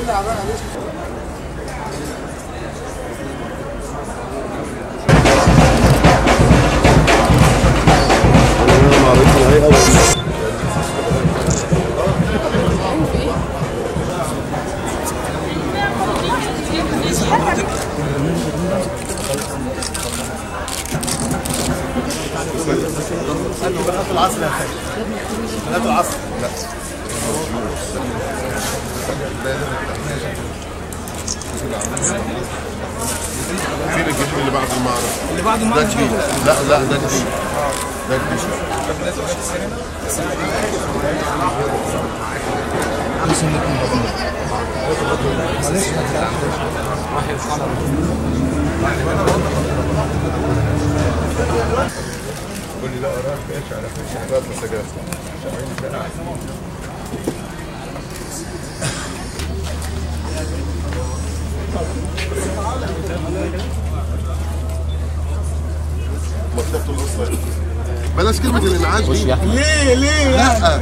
بنات العصر يا اخي، بنات العصر. لا فين الجديد اللي بعد المعرض؟ اللي بعد المعرض ده جديد. لا ده جديد. ده جديد. قول لي لا اراك ايش على فكره مسجات 70 سنه. مكتبة الأسرة بلاش كلمة الإنعاش دي. ليه؟ لا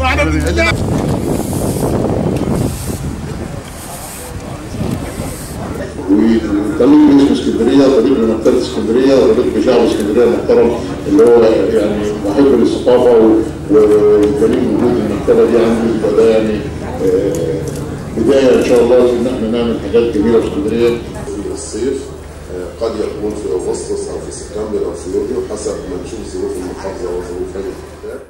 وطريق من اسكندريه، طريق من مكتبه اسكندريه، وطريق بشعب اسكندريه المحترم اللي هو يعني محب للثقافه وكريم وجود المكتبه دي عنده، فده يعني بدايه ان شاء الله ان احنا نعمل حاجات كبيره في اسكندريه. في الصيف قد يكون في اغسطس او في سبتمبر او في يوليو حسب ما نشوف ظروف المحافظه وظروف هذه الكتاب.